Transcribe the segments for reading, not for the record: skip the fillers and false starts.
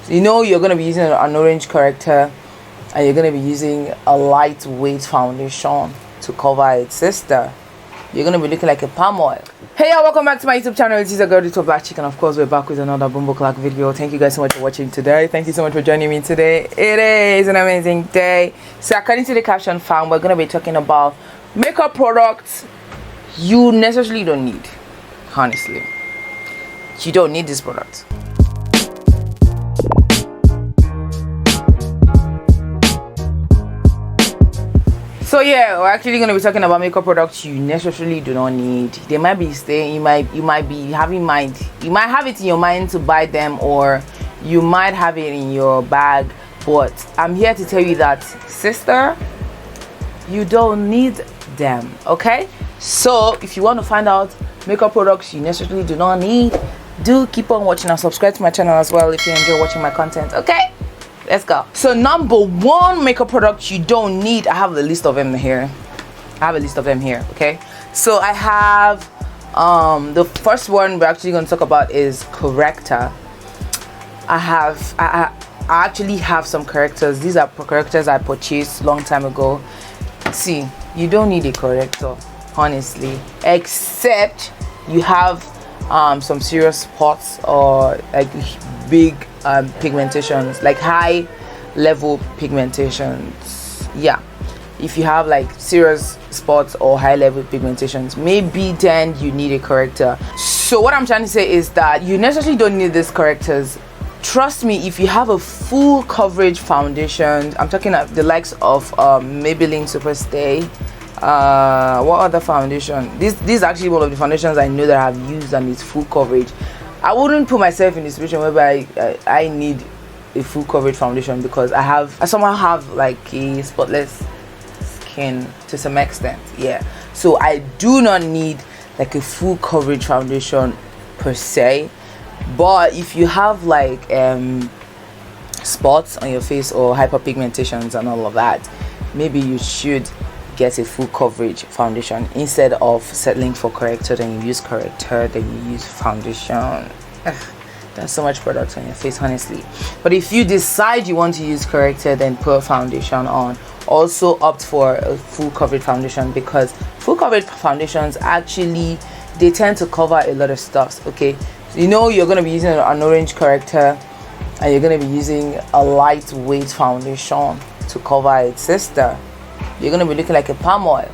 So you know you're going to be using an orange corrector, and you're going to be using a lightweight foundation to cover it, sister. You're going to be looking like a palm oil. Hey y'all, welcome back to my YouTube channel. It is a girl, THETALLBLACKCHIC, and of course we're back with another Boombo Clock video. Thank you guys so much for watching today. Thank you so much for joining me today. It is an amazing day. So according to the caption found, we're going to be talking about makeup products you necessarily don't need. Honestly, you don't need this product. So yeah, we're actually going to be talking about makeup products you necessarily do not need. They might be staying, you might be having mind, you might have it in your mind to buy them, or you might have it in your bag, but I'm here to tell you that, sister, you don't need them. Okay, so if you want to find out makeup products you necessarily do not need, do keep on watching and subscribe to my channel as well if you enjoy watching my content. Okay, let's go. So number one makeup product you don't need, I have a list of them here. Okay, so I have the first one we're actually going to talk about is corrector. I actually have some correctors. These are correctors I purchased long time ago. See, you don't need a corrector, honestly, except you have some serious spots or like big pigmentations, like high level pigmentations. Yeah, if you have like serious spots or high level pigmentations, maybe then you need a corrector. So what I'm trying to say is that you necessarily don't need these correctors. Trust me, if you have a full coverage foundation, I'm talking about the likes of Maybelline Superstay. What other foundation? This is actually one of the foundations I know that I've used and it's full coverage. I wouldn't put myself in a situation where I need a full coverage foundation, because I somehow have like a spotless skin to some extent. Yeah, so I do not need like a full coverage foundation per se. But if you have like spots on your face or hyperpigmentations and all of that, maybe you should get a full coverage foundation instead of settling for corrector, then you use corrector, then you use foundation. Ugh, there's so much product on your face, honestly. But if you decide you want to use corrector, then put foundation on. Also opt for a full coverage foundation, because full coverage foundations actually, they tend to cover a lot of stuff. Okay, so you know you're going to be using an orange corrector, and you're going to be using a lightweight foundation to cover it, sister. You're going to be looking like a palm oil.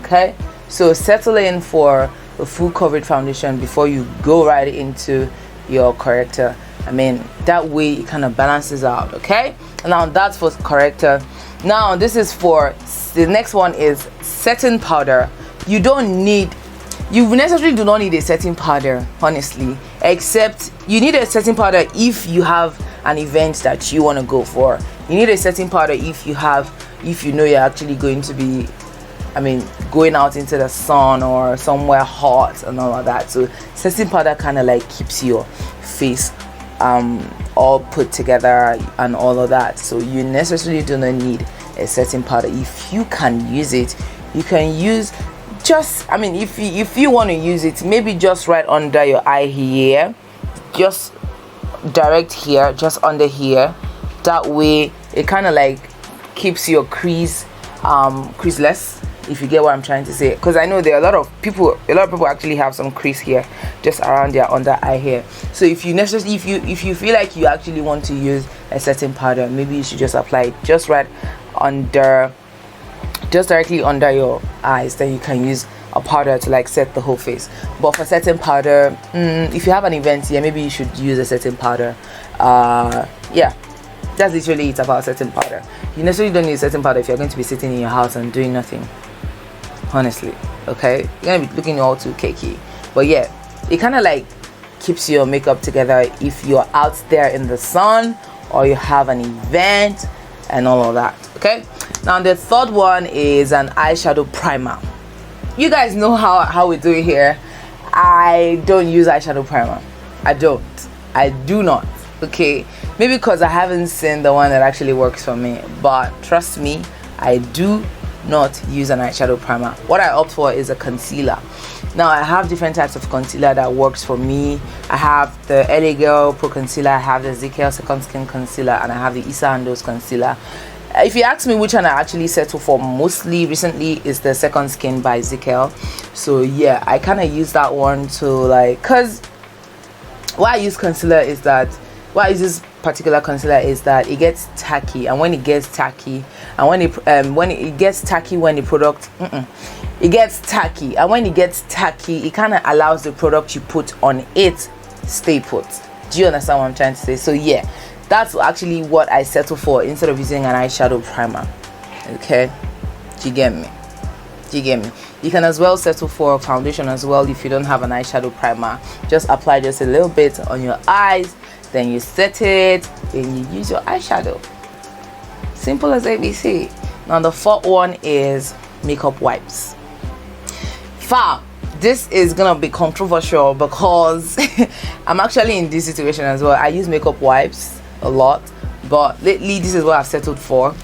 Okay, so settle in for a full coverage foundation before you go right into your corrector. I mean, that way it kind of balances out. Okay, and now that's for corrector. Now this is for the next one is setting powder. You necessarily do not need a setting powder, honestly, except you need a setting powder if you have an event that you want to go for. You need a setting powder if you know you're actually going to be, going out into the sun or somewhere hot and all of that. So setting powder kind of like keeps your face all put together and all of that. So you necessarily do not need a setting powder. If you can use it, you can use just, if you want to use it, maybe just right under your eye here, just direct here, just under here. That way it kind of like keeps your crease creaseless, if you get what I'm trying to say, because I know there are a lot of people actually have some crease here just around their under eye here. So if you feel like you actually want to use a setting powder, maybe you should just apply it just right under, just directly under your eyes. Then you can use a powder to like set the whole face. But for setting powder, if you have an event, yeah, maybe you should use a setting powder. Yeah, that's literally it about setting powder. You necessarily don't need setting powder if you're going to be sitting in your house and doing nothing, honestly. Okay, you're gonna be looking all too cakey. But yeah, it kind of like keeps your makeup together if you're out there in the sun or you have an event and all of that. Okay, now the third one is an eyeshadow primer. You guys know how we do it here. I don't use eyeshadow primer. I do not. Okay, maybe because I haven't seen the one that actually works for me, but trust me, I do not use an eyeshadow primer. What I opt for is a concealer. Now I have different types of concealer that works for me. I have the LA Girl Pro Concealer, I have the ZKL Second Skin Concealer, and I have the Issa Andos Concealer. If you ask me which one I actually settle for mostly recently, is the Second Skin by ZKL. So yeah, I kind of use that one to like, cause why I use concealer is that, why I use this particular concealer is that it gets tacky, and when it gets tacky, and when it gets tacky, when the product it gets tacky, and when it gets tacky, it kind of allows the product you put on it stay put. Do you understand what I'm trying to say? So yeah, that's actually what I settle for instead of using an eyeshadow primer. Okay, do you get me? Do you get me? You can as well settle for a foundation as well if you don't have an eyeshadow primer. Just apply just a little bit on your eyes, then you set it, then you use your eyeshadow. Simple as ABC. Now the fourth one is makeup wipes. This is gonna be controversial because I'm actually in this situation as well. I use makeup wipes a lot, but lately this is what I've settled for.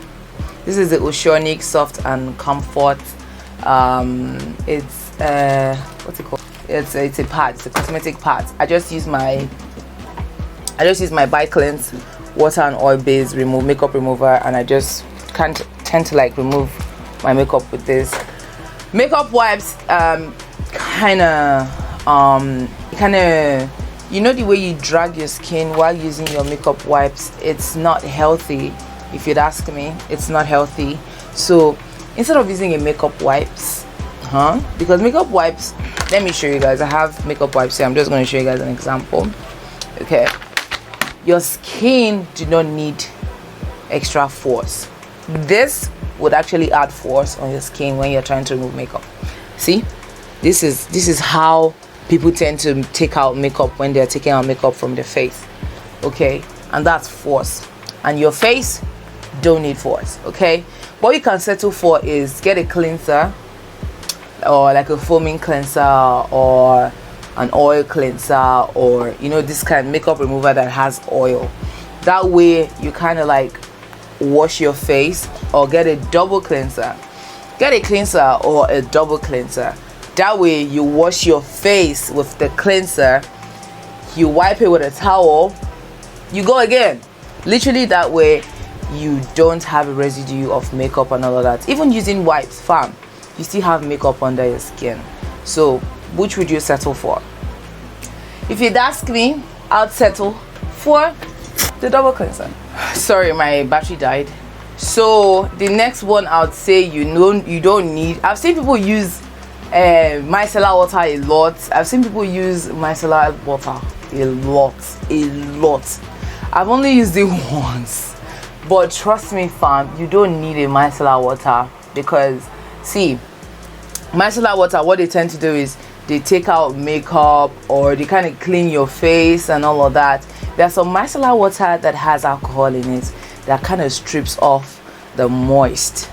This is the Oceanic Soft and Comfort. It's what's it called? It's a pad. It's a cosmetic pad. I just use my By Cleanse water and oil based makeup remover, and I just can't tend to like remove my makeup with this. Makeup wipes kind of you know, the way you drag your skin while using your makeup wipes, it's not healthy. If you'd ask me, it's not healthy. So instead of using a makeup wipes, because makeup wipes, let me show you guys. I have makeup wipes here. I'm just going to show you guys an example. Okay, your skin do not need extra force. This would actually add force on your skin when you're trying to remove makeup. See, this is how people tend to take out makeup when they're taking out makeup from their face. Okay, and that's force, and your face don't need force. Okay, what you can settle for is get a cleanser, or like a foaming cleanser, or an oil cleanser, or you know, this kind of makeup remover that has oil. That way you kind of like wash your face, or get a double cleanser. Get a cleanser or a double cleanser. That way you wash your face with the cleanser, you wipe it with a towel, you go again. Literally, that way you don't have a residue of makeup and all of that. Even using wipes, fam, you still have makeup under your skin. So which would you settle for? If you'd ask me, I'd settle for the double cleanser. Sorry, my battery died. So the next one, I would say you don't need. I've seen people use micellar water a lot. I've seen people use micellar water a lot. I've only used it once, but trust me, fam, you don't need a micellar water, because see, micellar water, what they tend to do is they take out makeup, or they kind of clean your face and all of that. There's some micellar water that has alcohol in it that kind of strips off the moist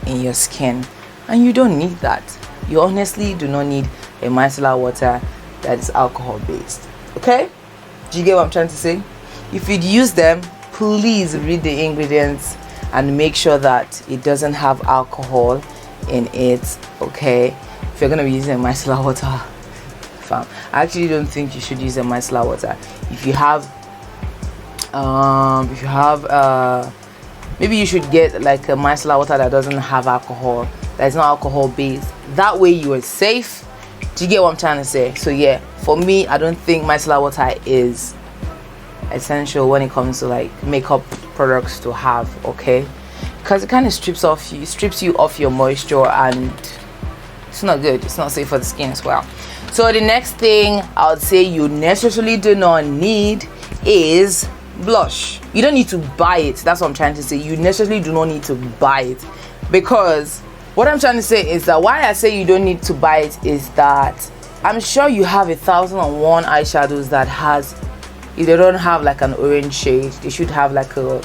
in your skin, and you don't need that. You honestly do not need a micellar water that is alcohol based. Okay, do you get what I'm trying to say? If you'd use them, please read the ingredients and make sure that it doesn't have alcohol in it. Okay, if you're gonna be using a micellar water, fam, I actually don't think you should use a micellar water. If you have maybe you should get like a micellar water that doesn't have alcohol, that is not alcohol based. That way you are safe. Do you get what I'm trying to say? So yeah, for me, I don't think micellar water is essential when it comes to like makeup products to have. Okay, because it kind of strips you off your moisture, and it's not good. It's not safe for the skin as well. So the next thing I would say you necessarily do not need is blush. You don't need to buy it. That's what I'm trying to say. You necessarily do not need to buy it, because what I'm trying to say is that why I say you don't need to buy it is that I'm sure you have 1,001 eyeshadows that has, if they don't have like an orange shade, they should have like a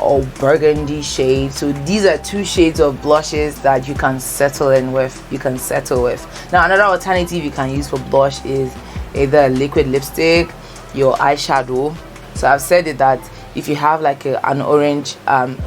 or burgundy shade. So these are two shades of blushes that you can settle with. Now another alternative you can use for blush is either a liquid lipstick, your eyeshadow. So I've said it that if you have like an orange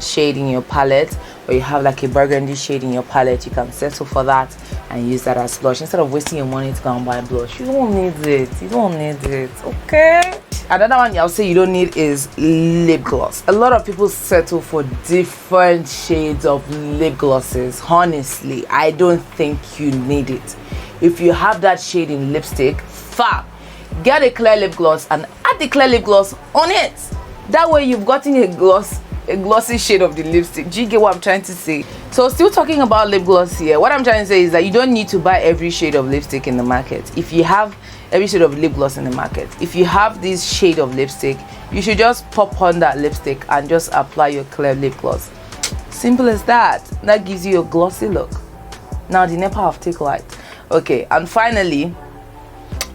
shade in your palette, or you have like a burgundy shade in your palette, you can settle for that. and use that as blush instead of wasting your money to go and buy blush. You don't need it. You don't need it. Okay. Another one I'll say you don't need is lip gloss. A lot of people settle for different shades of lip glosses. Honestly, I don't think you need it. If you have that shade in lipstick, fab, get a clear lip gloss and add the clear lip gloss on it. That way you've gotten a glossy shade of the lipstick. Do you get what I'm trying to say? So still talking about lip gloss here, what I'm trying to say is that you don't need to buy every shade of lipstick in the market. If you have every shade of lip gloss in the market, if you have this shade of lipstick, you should just pop on that lipstick and just apply your clear lip gloss. Simple as that. That gives you a glossy look. Now the NEPA have take light. Okay, and finally,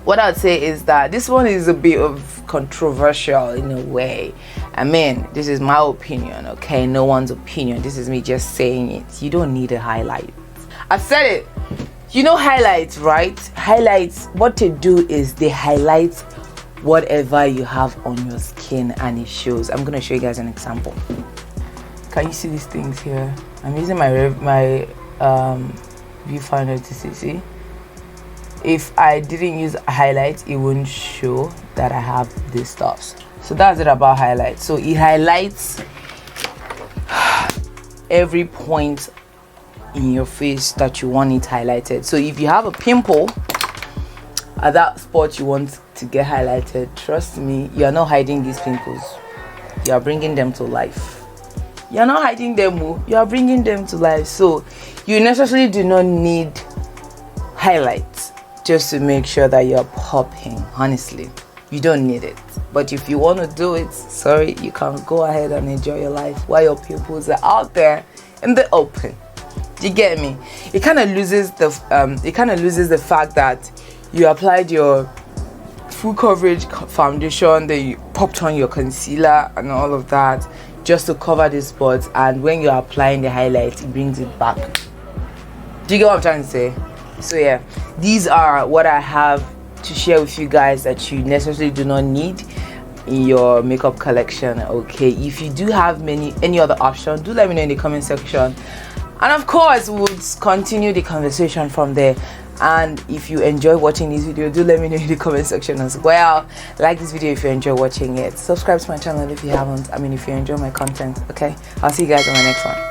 what I'd say is that this one is a bit of controversial in a way. I mean, this is my opinion, okay? No one's opinion. This is me just saying it. You don't need a highlight. I said it. You know highlights, right? Highlights, what they do is they highlight whatever you have on your skin and it shows. I'm going to show you guys an example. Can you see these things here? I'm using my viewfinder to see. If I didn't use highlights, it wouldn't show that I have these stuffs. So that's it about highlights. So it highlights every point in your face that you want it highlighted. So if you have a pimple at that spot you want to get highlighted, trust me, you are not hiding these pimples. You are bringing them to life. You are not hiding them, you are bringing them to life. So you necessarily do not need highlights just to make sure that you're popping. Honestly, you don't need it. But if you want to do it, sorry, you can go ahead and enjoy your life while your pimples are out there in the open. You get me? It kind of loses the fact that you applied your full coverage foundation, then you popped on your concealer and all of that just to cover the spots, and when you're applying the highlight, it brings it back. Do you get what I'm trying to say? So yeah, these are what I have to share with you guys that you necessarily do not need in your makeup collection. Okay, if you do have any other options, do let me know in the comment section, and of course we'll continue the conversation from there. And if you enjoy watching this video, do let me know in the comment section as well. Like this video if you enjoy watching it. Subscribe to my channel if you haven't. If you enjoy my content. Okay, I'll see you guys on my next one.